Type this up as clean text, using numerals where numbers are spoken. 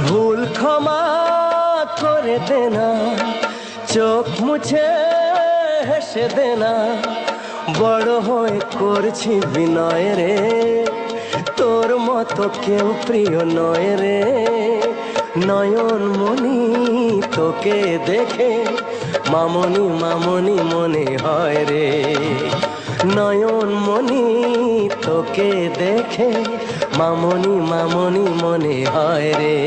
ভুল ক্ষমা করে দেনা, চোখ মুছে হেসে দেনা, বড় হয়ে করছি বিনয় রে, তোর মতো কেউ প্রিয় নয় রে। নয়ন মনি তোকে দেখে মামনি মামনি মনে হয় রে, নয়ন মনি তোকে দেখে মামনি মামনি মনে হয় রে।